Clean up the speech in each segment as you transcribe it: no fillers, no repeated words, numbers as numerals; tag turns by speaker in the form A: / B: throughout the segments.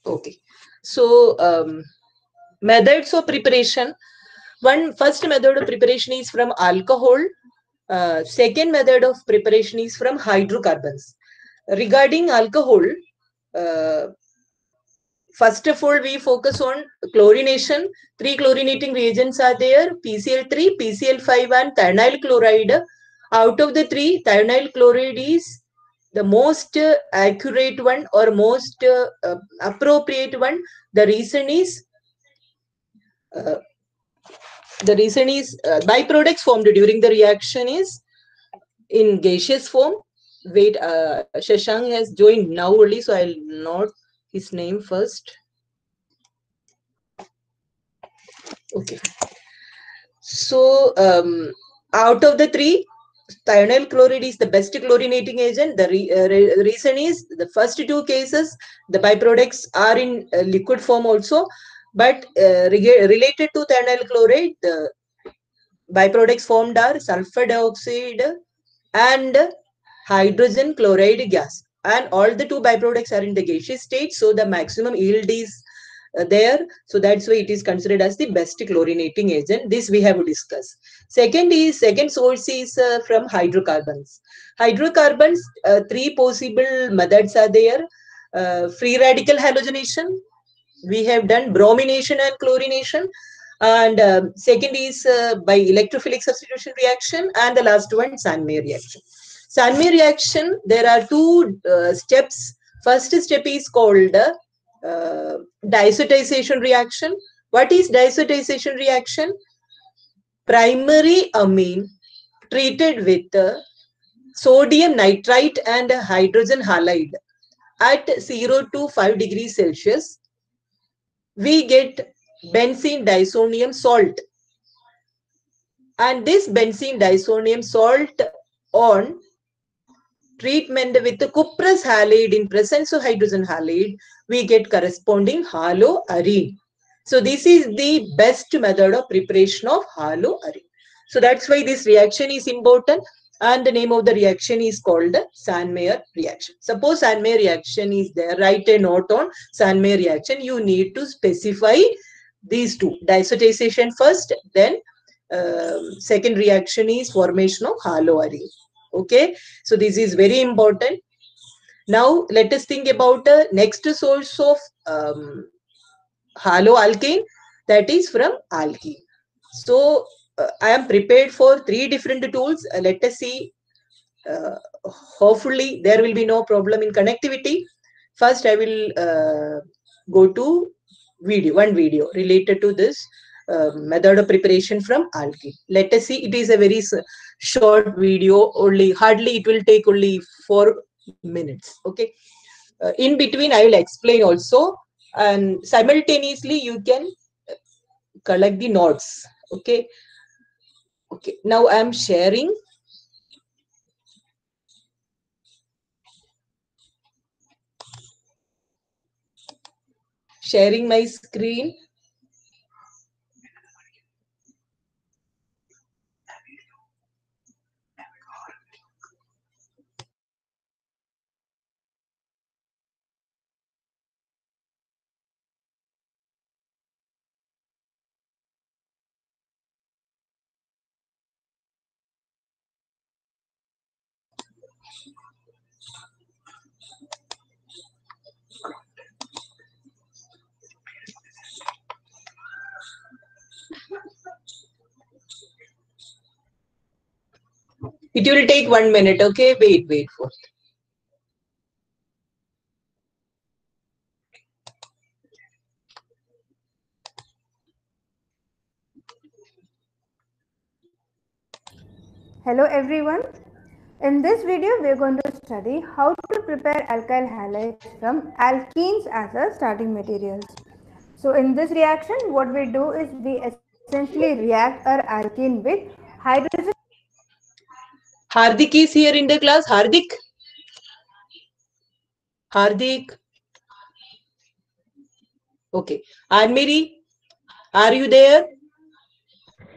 A: Okay. So methods of preparation. First method of preparation is from alcohol. Second method of preparation is from hydrocarbons. Regarding alcohol, uh, first of all, we focus on chlorination. Three chlorinating reagents are there: PCl3, PCl5, and thionyl chloride. Out of the three, thionyl chloride is the most accurate one or most appropriate one. The reason is uh, byproducts formed during the reaction is in gaseous form. Wait, Shashank has joined now only, so I'll note his name first. Okay. So, out of the three, thionyl chloride is the best chlorinating agent. The reason is the first two cases, the byproducts are in liquid form also. But related to thionyl chloride, the byproducts formed are sulfur dioxide and hydrogen chloride gas. And all the two byproducts are in the gaseous state. So, the maximum yield is there. So that's why it is considered as the best chlorinating agent. This we have discussed. Second source is from hydrocarbons. Hydrocarbons, three possible methods are there. Free radical halogenation. We have done bromination and chlorination. And second is by electrophilic substitution reaction. And the last one, Sandmeyer reaction. Sandmeyer reaction, there are two steps. First step is called diazotization reaction. What is diazotization reaction? Primary amine treated with sodium nitrite and hydrogen halide at 0 to 5 degrees Celsius. We get benzene disonium salt. And this benzene disonium salt on treatment with the cuprous halide in presence of hydrogen halide, we get corresponding haloarine. So this is the best method of preparation of haloarine. So that's why this reaction is important, and the name of the reaction is called Sandmeyer reaction. Suppose Sandmeyer reaction is there, write a note on Sandmeyer reaction. You need to specify these two. Diazotization first, then second reaction is formation of haloarine. Okay, so this is very important. Now let us think about the next source of haloalkane, that is from alkene. So I am prepared for three different tools. Let us see. Uh, Hopefully there will be no problem in connectivity. First I will go to one video related to this method of preparation from alkene. Let us see. It is a very short video, only hardly it will take only 4 minutes. Okay. In between I will explain also, and simultaneously you can collect the notes. Okay. Okay. Now I am sharing. Sharing my screen. It will take 1 minute. Okay, wait for it.
B: Hello everyone. In this video we are going to study how to prepare alkyl halides from alkenes as a starting materials. So in this reaction what we do is we essentially react our alkene with hydrogen.
A: Hardik is here in the class. Hardik. Okay. Anmiri, are you there?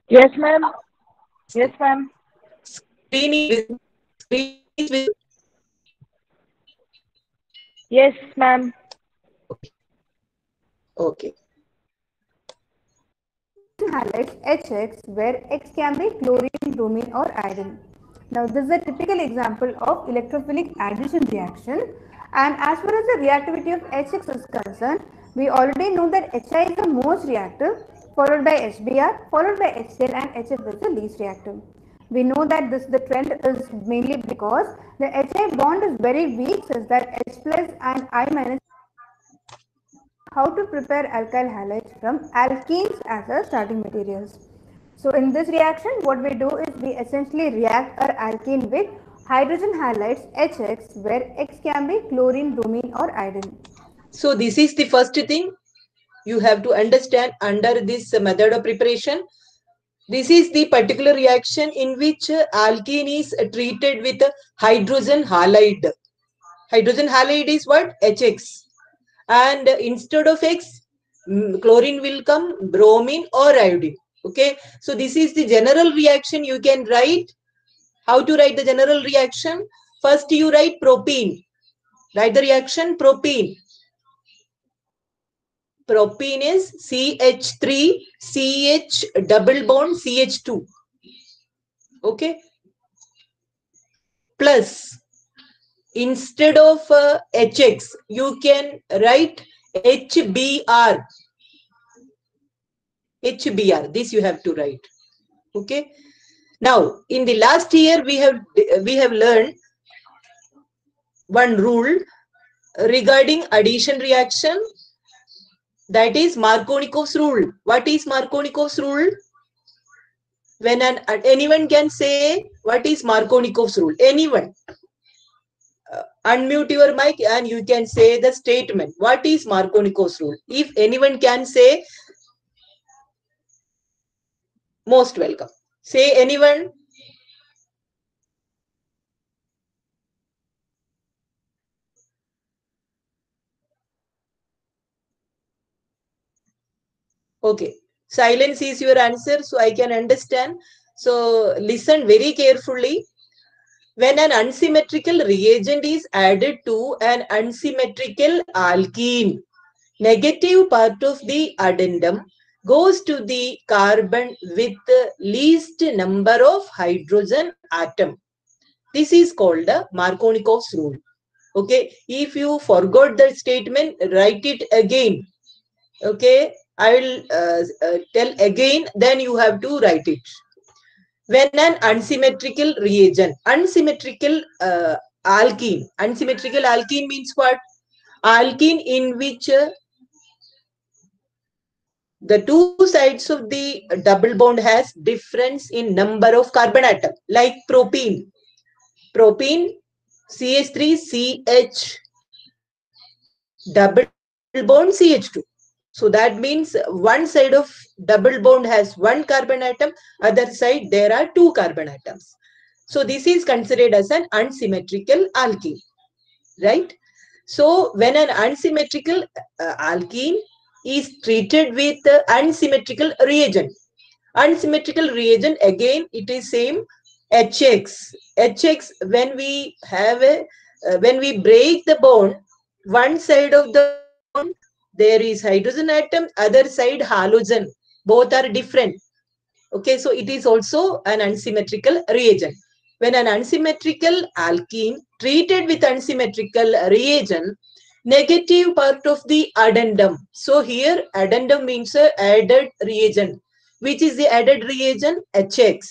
C: Yes, ma'am. Yes, ma'am.
A: Screen is
C: Yes, ma'am.
A: okay. Okay.
B: Halides HX, where X can be chlorine, bromine or iodine. Now this is a typical example of electrophilic addition reaction, and as far as the reactivity of HX is concerned, we already know that HI is the most reactive, followed by HBr, followed by HCl, and HF is the least reactive. We know that the trend is mainly because the HI bond is very weak, such that H plus and I minus. How to prepare alkyl halides from alkenes as a starting materials. So in this reaction, what we do is we essentially react our alkene with hydrogen halides HX, where X can be chlorine, bromine or iodine.
A: So this is the first thing you have to understand under this method of preparation. This is the particular reaction in which alkene is treated with hydrogen halide. Hydrogen halide is what? HX. And instead of X, chlorine will come, bromine or iodine. Okay. So this is the general reaction you can write. How to write the general reaction? First you write propene. Write the reaction propene. Propene is CH3, CH double bond CH2. Okay. Plus, instead of HX, you can write HBr. HBr. This you have to write. Okay. Now, in the last year, we have learned one rule regarding addition reaction. That is Markovnikov's rule. What is Markovnikov's rule? When anyone can say what is Markovnikov's rule? Anyone. Unmute your mic and you can say the statement. What is Markovnikov's rule? If anyone can say, most welcome. Say anyone. Okay. Silence is your answer, so I can understand. So listen very carefully. When an unsymmetrical reagent is added to an unsymmetrical alkene, negative part of the addendum goes to the carbon with the least number of hydrogen atom. This is called the Markovnikov's rule. Okay. If you forgot the statement, write it again. Okay. I will tell again, then you have to write it. When an unsymmetrical reagent, unsymmetrical alkene means what? Alkene in which the two sides of the double bond has difference in number of carbon atom, like propene. Propene CH3CH double bond CH2. So that means one side of double bond has one carbon atom, other side there are two carbon atoms. So this is considered as an unsymmetrical alkene, right? So when an unsymmetrical alkene is treated with unsymmetrical reagent, again it is same HX. HX, when we have when we break the bond, one side of the bond there is hydrogen atom, other side halogen. Both are different. Okay, so it is also an unsymmetrical reagent. When an unsymmetrical alkene treated with unsymmetrical reagent, negative part of the addendum. So here addendum means added reagent. Which is the added reagent? HX.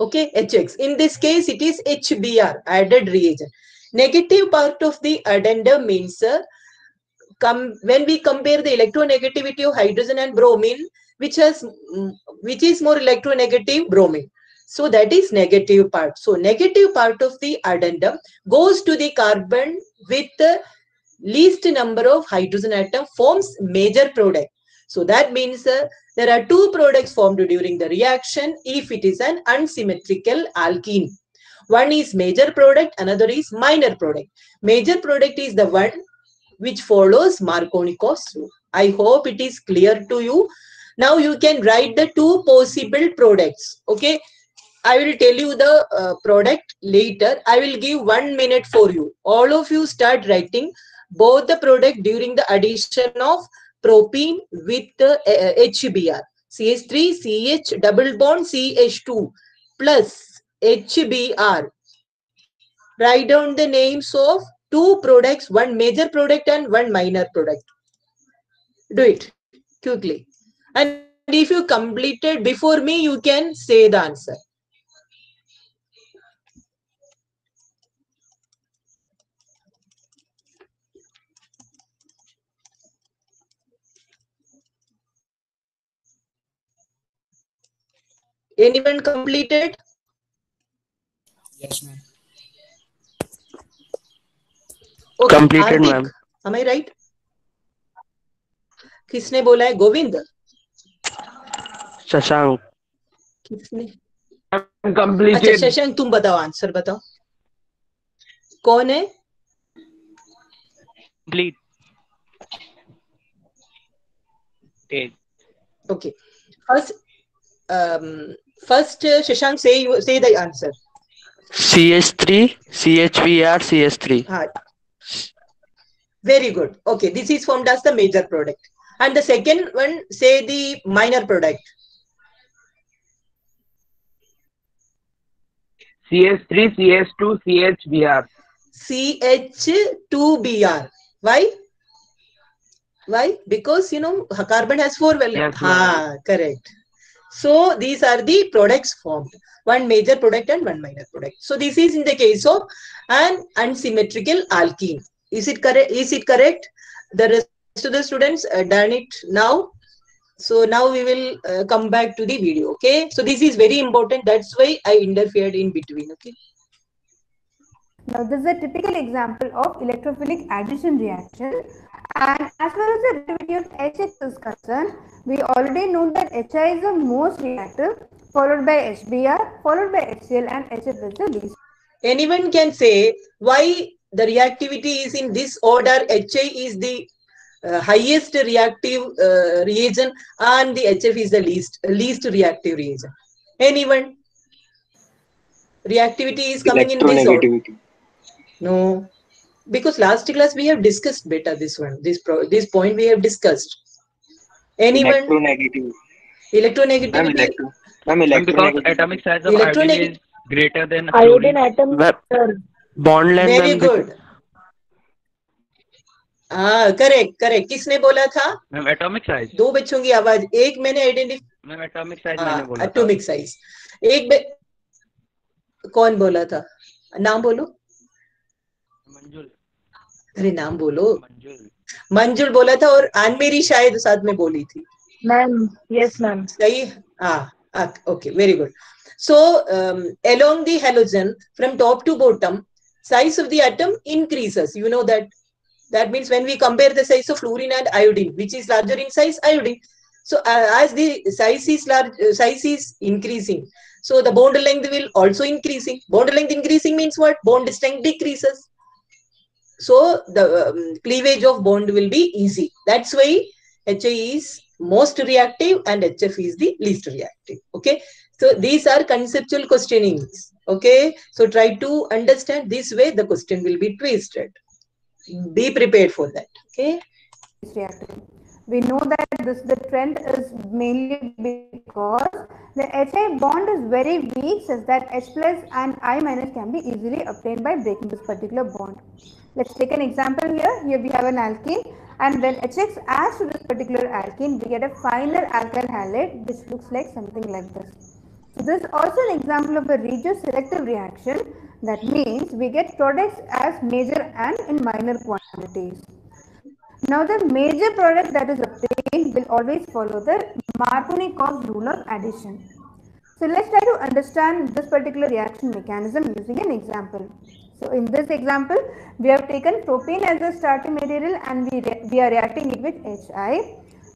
A: Okay, HX. In this case, it is HBr, added reagent. Negative part of the addendum means when we compare the electronegativity of hydrogen and bromine, which is more electronegative? Bromine. So that is negative part. So negative part of the addendum goes to the carbon with the least number of hydrogen atom, forms major product. So that means there are two products formed during the reaction if it is an unsymmetrical alkene. One is major product, another is minor product. Major product is the one which follows Markovnikov's rule. I hope it is clear to you. Now you can write the two possible products. Okay. I will tell you the product later. I will give 1 minute for you. All of you start writing both the product during the addition of propene with the HBr. CH3, CH double bond CH2 plus HBr. Write down the names of two products, one major product and one minor product. Do it quickly. And if you completed before me, you can say the answer. Anyone completed?
D: Yes, ma'am.
A: Okay,
E: Completed,
A: Hardik,
E: ma'am.
A: am I right? किसने बोला है? गोविंद?
E: शशांक.
A: किसने?
F: Completed.
A: अच्छा शशांक, तुम बताओ, answer बताओ. कौन है?
D: Complete.
A: Okay. First, Shashank, say the answer.
E: CH3, CHVR, CH3.
A: Very good. Okay, this is formed as the major product. And the second one, say the minor product.
F: CH3, CH2, CHBr.
A: CH2Br. Why? Why? Because, carbon has 4 valence.
F: Yes,
A: correct. So, these are the products formed. One major product and one minor product. So, this is in the case of an unsymmetrical alkene. Is it correct? The rest of the students done it now. So, now we will come back to the video. Okay. So, this is very important. That's why I interfered in between. Okay.
B: Now, this is a typical example of electrophilic addition reaction. And as far as the reactivity of HX is concerned, we already know that HI is the most reactive, followed by HBr, followed by HCl, and HF is the least.
A: Anyone can say why the reactivity is in this order. HI is the highest reactive reagent and the HF is the least reactive reagent. Anyone? Reactivity is coming in this order. No, because last class we have discussed better this one. This point we have discussed. Anyone? Electronegativity.
D: Because atomic size of iodine is greater than
C: Iodine
D: fluorine.
C: atom.
E: Bond length.
A: Very good. Correct. किसने बोला था?
D: Ma'am atomic size.
A: दो बच्चों की आवाज. एक मैंने identify.
D: Ma'am atomic size मैंने बोला.
A: Atomic size. कौन बोला था? नाम बोलो.
D: मंजुल.
A: अरे नाम बोलो. मंजुल बोला था और मेरी शायद साथ में बोली थी.
C: मैम. Yes ma'am.
A: सही. Okay, very good. So along the halogen from top to bottom, size of the atom increases. You know that. That means when we compare the size of fluorine and iodine, which is larger in size, iodine. So as the size is large, size is increasing. So the bond length will also increasing. Bond length increasing means what? Bond strength decreases. So the cleavage of bond will be easy. That's why HI is most reactive and HF is the least reactive. Okay. So these are conceptual questionings. Okay. So try to understand this way. The question will be twisted. Be prepared for that. Okay.
B: We know that the trend is mainly because the HI bond is very weak, such that H plus and I minus can be easily obtained by breaking this particular bond. Let's take an example here. Here we have an alkene, and when HX adds to this particular alkene, we get a final alkyl halide which looks like something like this. So this is also an example of a regioselective reaction. That means we get products as major and in minor quantities. Now the major product that is obtained will always follow the Markovnikov's rule of addition. So let's try to understand this particular reaction mechanism using an example. So in this example, we have taken propane as a starting material and we are reacting it with HI.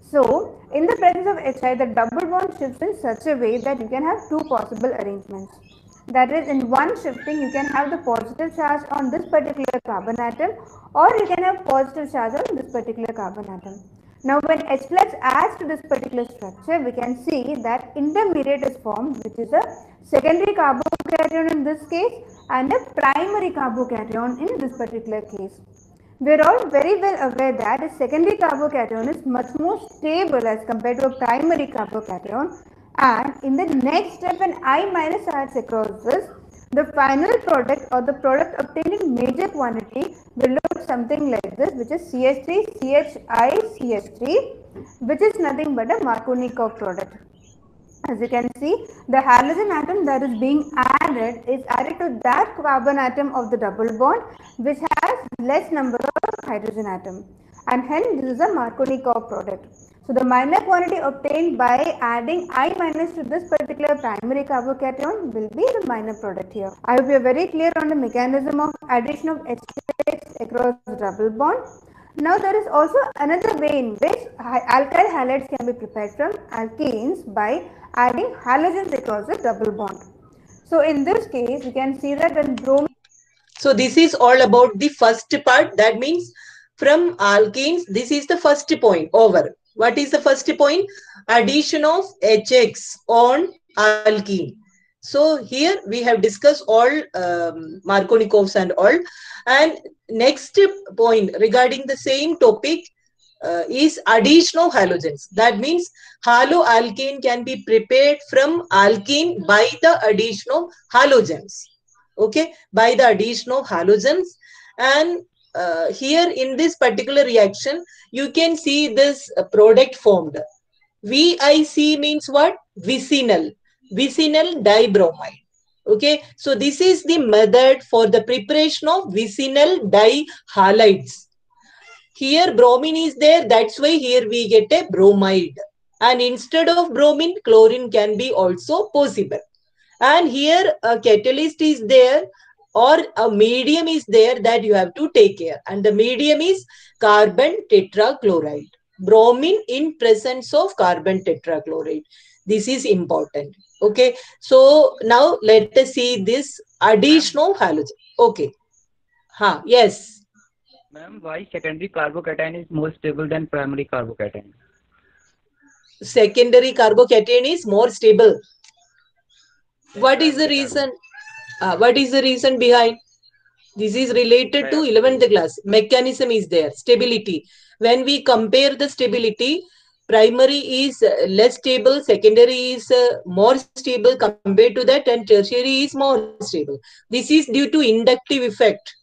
B: So in the presence of HI, the double bond shifts in such a way that you can have two possible arrangements. That is, in one shifting, you can have the positive charge on this particular carbon atom, or you can have positive charge on this particular carbon atom. Now, when H plus adds to this particular structure, we can see that intermediate is formed, which is a secondary carbocation in this case and a primary carbocation in this particular case. We're all very well aware that a secondary carbocation is much more stable as compared to a primary carbocation, and in the next step when I minus adds across this, the final product or the product obtained in major quantity will look something like this, which is CH3, CHI, CH3, which is nothing but a Markovnikov product. As you can see, the halogen atom that is being added is added to that carbon atom of the double bond which has less number of hydrogen atom, and hence this is a Markovnikov product. So the minor quantity obtained by adding I minus to this particular primary carbocation will be the minor product here. I hope you are very clear on the mechanism of addition of HX across the double bond. Now there is also another way in which alkyl halides can be prepared from alkenes by adding halogens across the double bond. So in this case, you can see that when bromine.
A: So this is all about the first part. That means from alkenes, this is the first point over. What is the first point? Addition of HX on alkene. So here we have discussed all Markovnikovs and all. And next point regarding the same topic is addition of halogens. That means haloalkane can be prepared from alkene by the addition of halogens. Okay, by the addition of halogens. And here in this particular reaction, you can see this product formed. VIC means what? Vicinal dibromide. Okay, so this is the method for the preparation of vicinal dihalides. Here bromine is there, that's why here we get a bromide. And instead of bromine, chlorine can be also possible. And here a catalyst is there or a medium is there that you have to take care. And the medium is carbon tetrachloride. Bromine in presence of carbon tetrachloride. This is important. Okay. So now let us see this additional halogen. Okay. Yes.
D: Ma'am, why secondary carbocation is more stable than primary carbocation?
A: Secondary carbocation is more stable. What is the reason? What is the reason behind? This is related to 11th class. Mechanism is there. Stability. When we compare the stability, primary is less stable, secondary is more stable compared to that, and tertiary is more stable. This is due to inductive effect.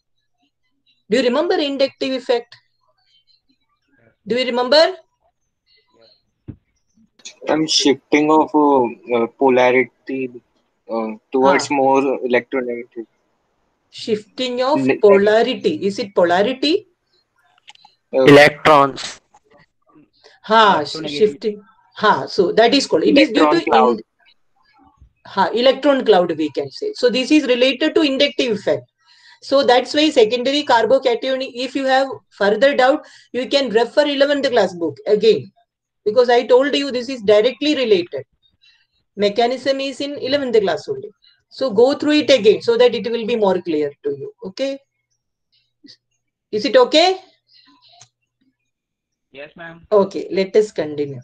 A: Do you remember inductive effect? Do you remember?
G: Shifting of polarity towards more electronegative.
A: Shifting of polarity. Is it polarity?
E: Electrons.
A: Shifting. So that is called. It is due to electron cloud, we can say. So this is related to inductive effect. So that's why secondary carbocation, if you have further doubt, you can refer 11th class book again. Because I told you this is directly related. Mechanism is in 11th class only. So go through it again so that it will be more clear to you. Okay. Is it okay?
D: Yes, ma'am.
A: Okay, let us continue.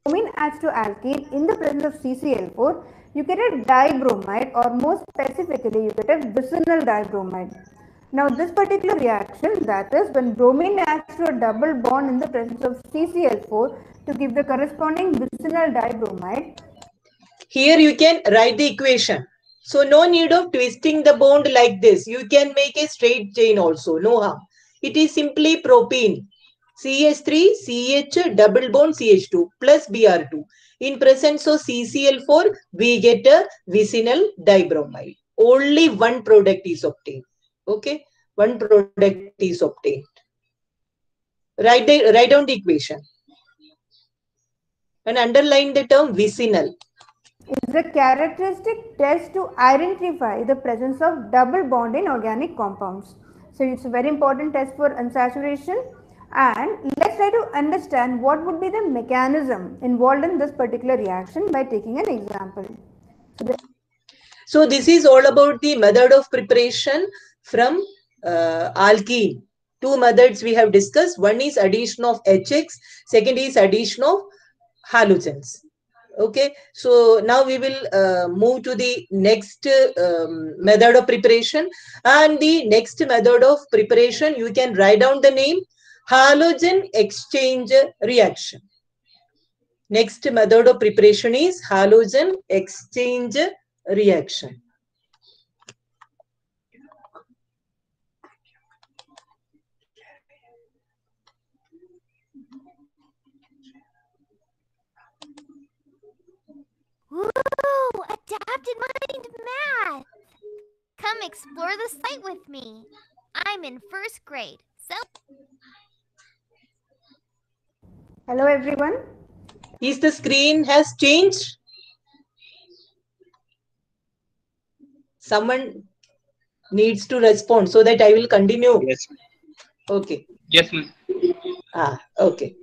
B: Bromine adds to alkene in the presence of CCl4, you get a dibromide, or more specifically, you get a vicinal dibromide. Now, this particular reaction, that is when bromine adds to a double bond in the presence of CCl4 to give the corresponding vicinal dibromide.
A: Here you can write the equation. So no need of twisting the bond like this. You can make a straight chain also. No harm. It is simply propene. CH3, CH double bond CH2 plus Br2. In presence of CCl4, we get a vicinal dibromide. Only one product is obtained. Okay, one product is obtained. Write down the equation and underline the term vicinal.
B: Is a characteristic test to identify the presence of double bond in organic compounds. So it's a very important test for unsaturation. And let's try to understand what would be the mechanism involved in this particular reaction by taking an example.
A: So this is all about the method of preparation from alkene. Two methods we have discussed. One is addition of HX, second is addition of halogens. Okay, so now we will move to the next method of preparation. And the next method of preparation, you can write down the name, halogen exchange reaction. Next method of preparation is halogen exchange reaction.
H: Woo! Adapted mind math! Come explore the site with me. I'm in first grade, so...
B: Hello everyone.
A: Is the screen has changed? Someone needs to respond so that I will continue.
G: Yes.
A: Okay.
F: Yes, ma'am.
A: Okay.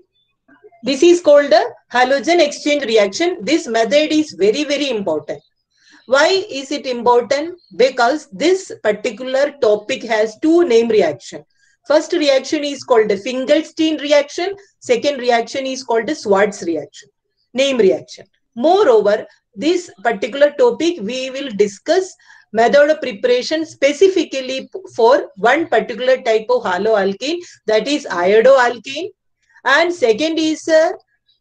A: This is called a halogen exchange reaction. This method is very, very important. Why is it important? Because this particular topic has two name reaction. First reaction is called the Finkelstein reaction. Second reaction is called the Schwartz reaction. Name reaction. Moreover, this particular topic we will discuss method of preparation specifically for one particular type of haloalkane, that is iodoalkane. And second is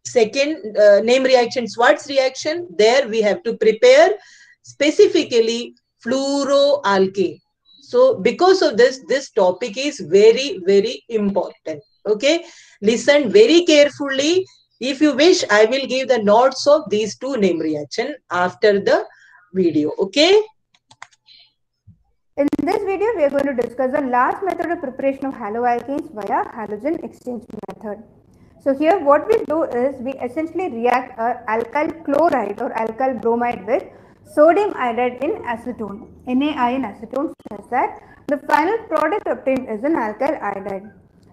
A: second name reaction, Schwartz reaction. There we have to prepare specifically fluoroalkane. So because of this, this topic is very, very important. Okay, listen very carefully. If you wish, I will give the notes of these two name reaction after the video. Okay.
B: In this video, we are going to discuss the last method of preparation of haloalkanes via halogen exchange method. So here what we do is we essentially react alkyl chloride or alkyl bromide with sodium iodide in acetone. NaI in acetone says that the final product obtained is an alkyl iodide.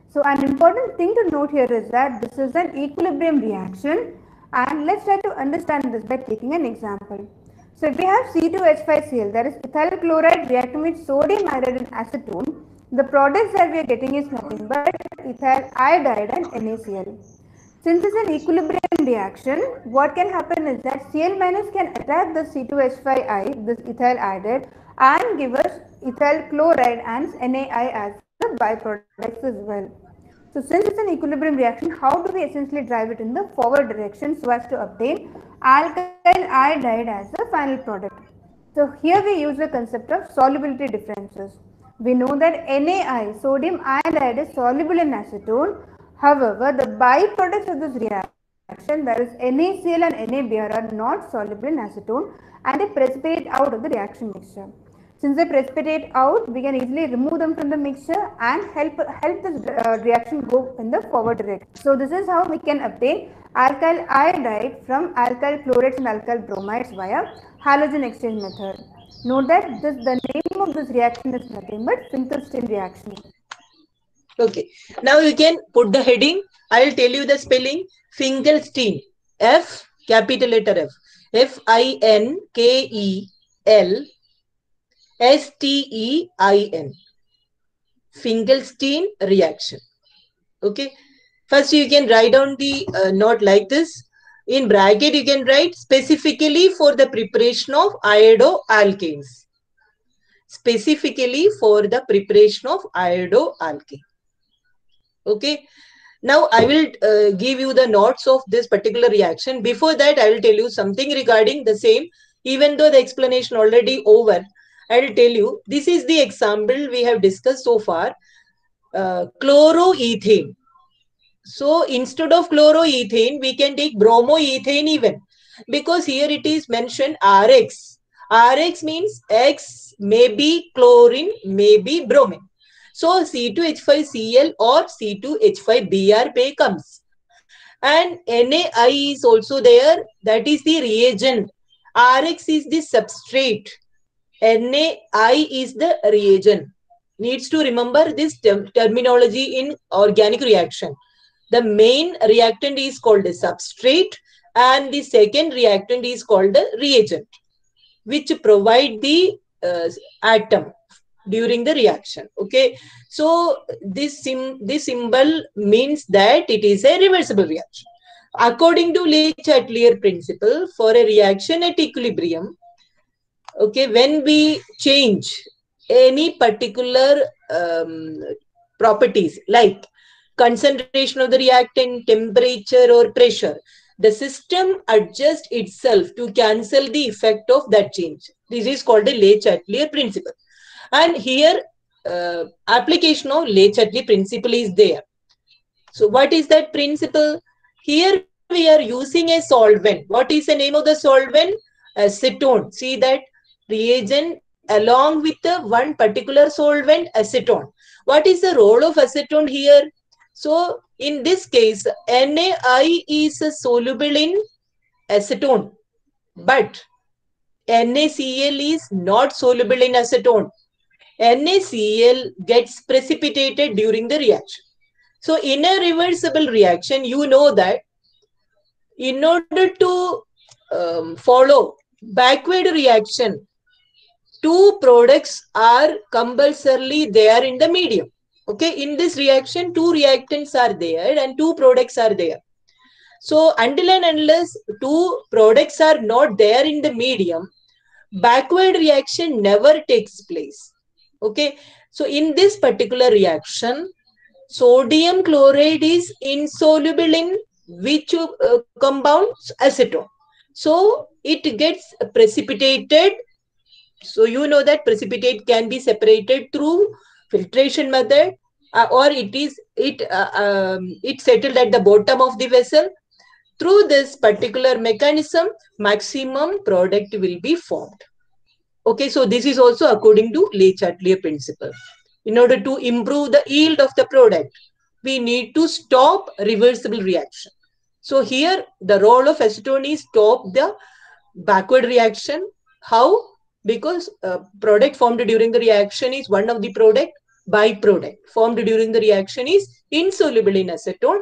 B: So an important thing to note here is that this is an equilibrium reaction, and let's try to understand this by taking an example. So if we have C2H5Cl, that is ethyl chloride reacting with sodium iodide and acetone, the products that we are getting is nothing but ethyl iodide and NaCl. Since it's an equilibrium reaction, what can happen is that Cl minus can attack the C2H5i, this ethyl iodide, and give us ethyl chloride and NaI as the byproducts as well. So since it's an equilibrium reaction, how do we essentially drive it in the forward direction so as to obtain alkyl iodide as the final product? So here we use the concept of solubility differences. We know that NaI, sodium iodide, is soluble in acetone. However, the byproducts of this reaction, that is NaCl and NaBr, are not soluble in acetone and they precipitate out of the reaction mixture. Since they precipitate out, we can easily remove them from the mixture and help this reaction go in the forward direction. So this is how we can obtain alkyl iodide from alkyl chlorides and alkyl bromides via halogen exchange method. Note that the name of this reaction is nothing but Finkelstein reaction.
A: Okay. Now you can put the heading. I will tell you the spelling. Finkelstein. F, capital letter F. Finkelstein. Finkelstein reaction. Okay. First, you can write down the note like this. In bracket, you can write specifically for the preparation of iodoalkanes. Specifically for the preparation of iodoalkane. Okay. Now, I will give you the notes of this particular reaction. Before that, I will tell you something regarding the same. Even though the explanation already over, I will tell you, this is the example we have discussed so far. Chloroethane. So, instead of chloroethane, we can take bromoethane even. Because here it is mentioned RX. RX means X may be chlorine, may be bromine. So, C2H5Cl or C2H5Br comes. And NaI is also there. That is the reagent. RX is the substrate. NaI is the reagent. Needs to remember this terminology in organic reaction. The main reactant is called the substrate and the second reactant is called the reagent, which provide the atom during the reaction. Okay, so this symbol means that it is a reversible reaction. According to Le Chatelier principle, for a reaction at equilibrium, okay, when we change any particular properties like concentration of the reactant, temperature or pressure, the system adjusts itself to cancel the effect of that change. This is called a Le Chatelier principle. And here application of Le Chatelier principle is there. So what is that principle? Here we are using a solvent. What is the name of the solvent? Acetone. See that reagent along with the one particular solvent, acetone. What is the role of acetone here? So in this case, NaI is soluble in acetone, but NaCl is not soluble in acetone. NaCl gets precipitated during the reaction. So in a reversible reaction, you know that in order to follow backward reaction, two products are compulsorily there in the medium. Okay, in this reaction, two reactants are there and two products are there. So until and unless two products are not there in the medium, backward reaction never takes place. Okay, so in this particular reaction, sodium chloride is insoluble in which compound? Acetone. So it gets precipitated. So you know that precipitate can be separated through filtration method, or it settled at the bottom of the vessel. Through this particular mechanism, maximum product will be formed. Okay, so this is also according to Le Chatelier principle. In order to improve the yield of the product, we need to stop reversible reaction. So here the role of acetone is stop the backward reaction. How? Because product formed during the reaction is one of the product, byproduct formed during the reaction is insoluble in acetone.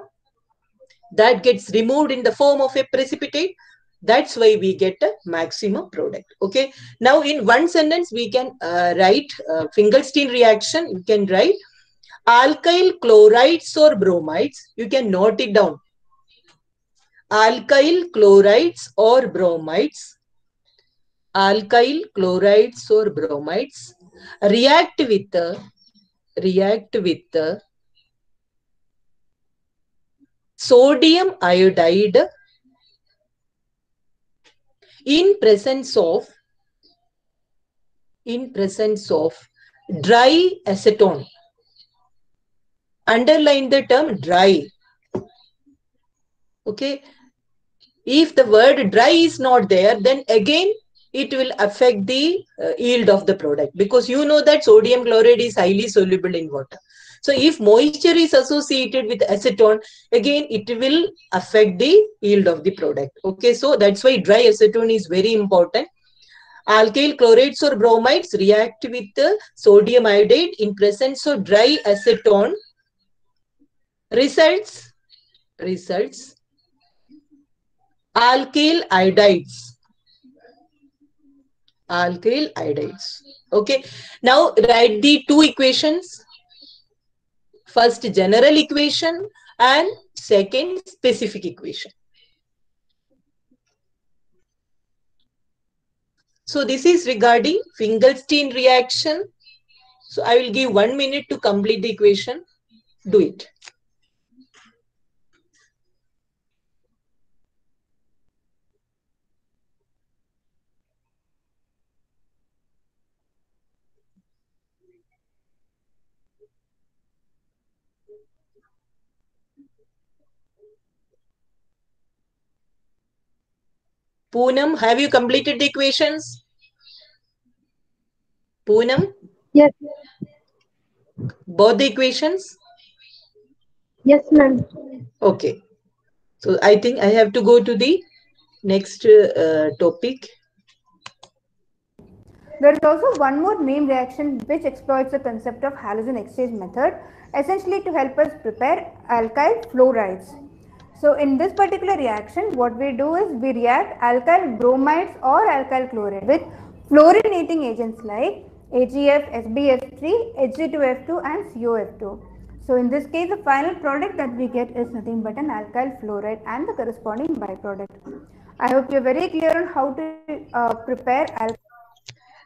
A: That gets removed in the form of a precipitate. That's why we get a maximum product. Okay. Now in one sentence we can write Finkelstein reaction. You can write alkyl chlorides or bromides. You can note it down. Alkyl chlorides or bromides. Alkyl chlorides or bromides react with the sodium iodide in presence of dry acetone. Underline the term dry. Okay. If the word dry is not there, then again it will affect the yield of the product, because you know that sodium chloride is highly soluble in water. So if moisture is associated with acetone, again it will affect the yield of the product. Okay, so that's why dry acetone is very important. Alkyl chlorides or bromides react with the sodium iodide in presence of dry acetone. Results alkyl iodides. Okay, now write the two equations. First general equation and second specific equation. So this is regarding Finkelstein reaction. So I will give 1 minute to complete the equation. Do it. Poonam, have you completed the equations? Poonam?
C: Yes.
A: Both the equations?
C: Yes, ma'am.
A: Okay. So I think I have to go to the next topic.
B: There is also one more main reaction which exploits the concept of halogen exchange method, essentially to help us prepare alkyl fluorides. So in this particular reaction, what we do is we react alkyl bromides or alkyl chloride with fluorinating agents like AgF, SbS3, Hg2F2 and COF2. So in this case, the final product that we get is nothing but an alkyl fluoride and the corresponding byproduct. I hope you're very clear on how to prepare alkyl.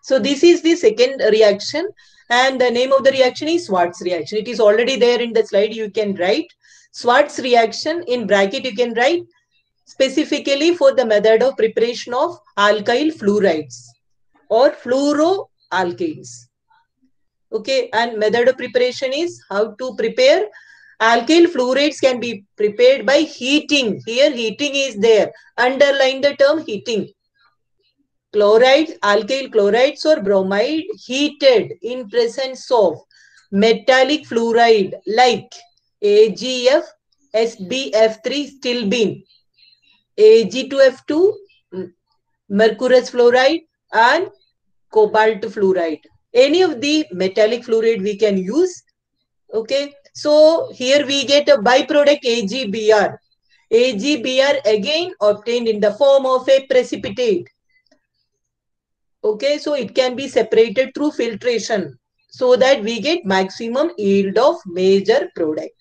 A: So this is the second reaction, and the name of the reaction is Schwarz reaction. It is already there in the slide. You can write Schwarz reaction in bracket. You can write specifically for the method of preparation of alkyl fluorides or fluoroalkanes. Okay, and method of preparation is how to prepare. Alkyl fluorides can be prepared by heating. Here heating is there. Underline the term heating. Chlorides, alkyl chlorides or bromide heated in presence of metallic fluoride like AgF, SbF3 stilbene, Ag2F2, mercurous fluoride and cobalt fluoride. Any of the metallic fluoride we can use. Okay, so here we get a byproduct AgBr. AgBr again obtained in the form of a precipitate. Okay, so it can be separated through filtration so that we get maximum yield of major product.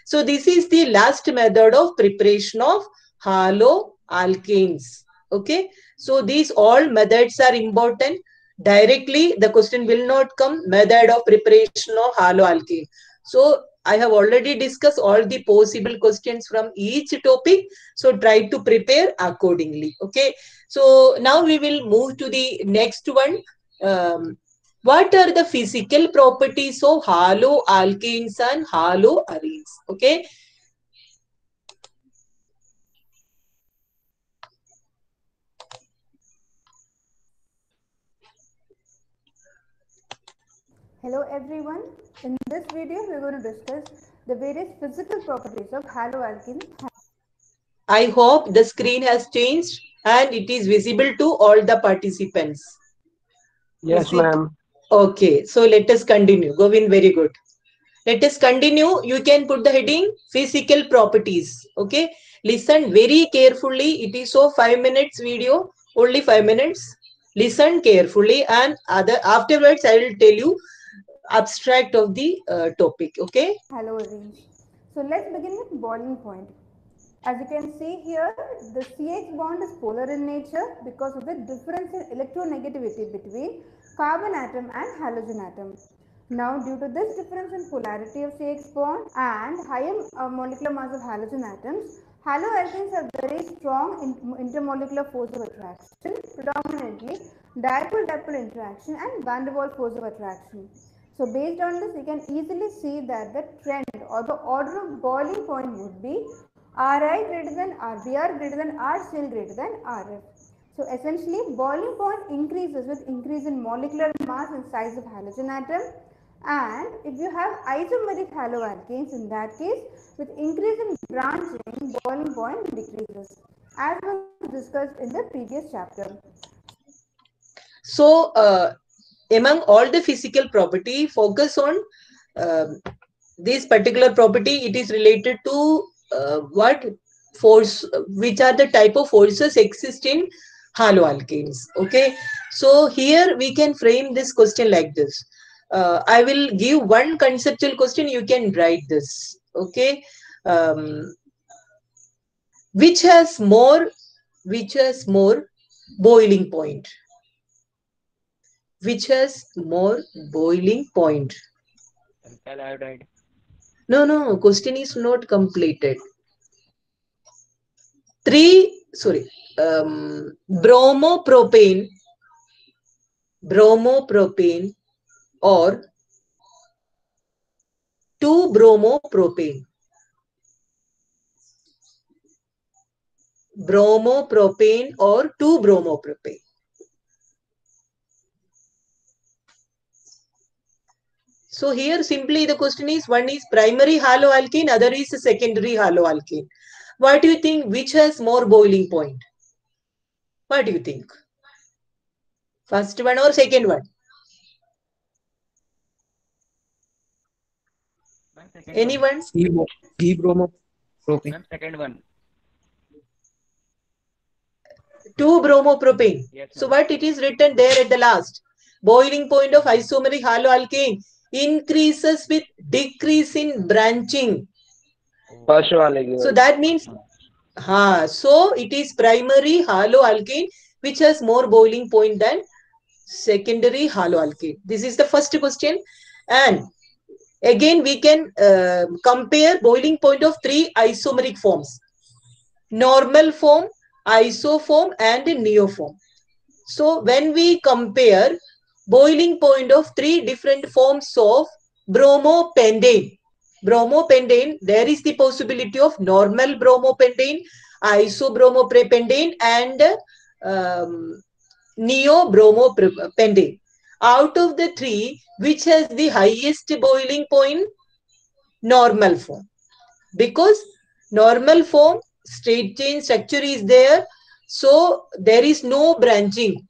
A: So this is the last method of preparation of haloalkanes. Okay, so these all methods are important. Directly the question will not come, method of preparation of haloalkane. So I have already discussed all the possible questions from each topic. So try to prepare accordingly. Okay. So now we will move to the next one. What are the physical properties of haloalkanes and haloarenes? Okay.
B: Hello everyone. In this video, we are going to discuss the various physical properties of haloalkanes.
A: I hope the screen has changed and it is visible to all the participants.
F: Yes, ma'am.
A: Okay, so let us continue. Govin, very good. Let us continue. You can put the heading physical properties. Okay, listen very carefully. It is so 5 minutes video, only 5 minutes. Listen carefully and afterwards I will tell you abstract of the topic. Okay.
B: Haloarenes. So let's begin with boiling point. As you can see here, the CH bond is polar in nature because of the difference in electronegativity between carbon atom and halogen atom. Now, due to this difference in polarity of CH bond and higher molecular mass of halogen atoms, haloalkanes have very strong intermolecular force of attraction, predominantly dipole-dipole interaction and van der Waals force of attraction. So based on this, we can easily see that the trend or the order of boiling point would be Ri greater than Rbr greater than Rcl greater than Rf. So essentially, boiling point increases with increase in molecular mass and size of halogen atom, and if you have isomeric haloalkanes, in that case, with increase in branching, boiling point decreases, as was discussed in the previous chapter.
A: So among all the physical property, focus on this particular property. It is related to what force, which are the type of forces exist in haloalkanes. Okay, so here we can frame this question like this. I will give one conceptual question. You can write this. Okay, which has more boiling point? Which has more boiling point?
D: Alkyl iodide.
A: No, question is not completed. Bromopropane or 2-bromopropane. Bromopropane or 2-bromopropane. So here simply the question is, one is primary haloalkane, other is a secondary haloalkane. What do you think? Which has more boiling point? What do you think? First one or second one? Anyone?
D: Bromopropane. Second one.
A: 2-bromopropane.
D: Yes,
A: so what it is written there at the last? Boiling point of isomeric haloalkane increases with decrease in branching.
F: First वाले की
A: So that means, so it is primary haloalkane which has more boiling point than secondary haloalkane. This is the first question. And again, we can compare boiling point of three isomeric forms: normal form, isoform, and neoform. So when we compare boiling point of three different forms of bromopentane, there is the possibility of normal bromopentane, isobromopentane, and neobromopentane. Out of the three, which has the highest boiling point? Normal form. Because normal form, straight chain structure is there, so there is no branching.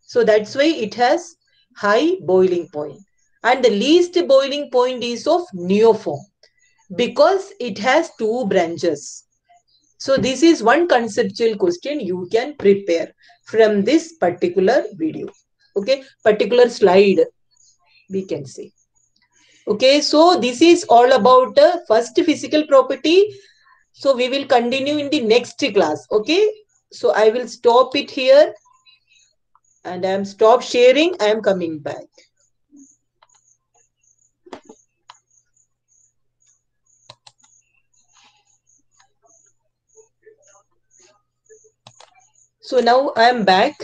A: So that's why it has high boiling point. And the least boiling point is of neoform, because it has two branches. So this is one conceptual question you can prepare from this particular video. Okay, particular slide we can say. Okay, so this is all about first physical property. So we will continue in the next class. Okay, so I will stop it here and I am stop sharing. I am coming back. So now I am back.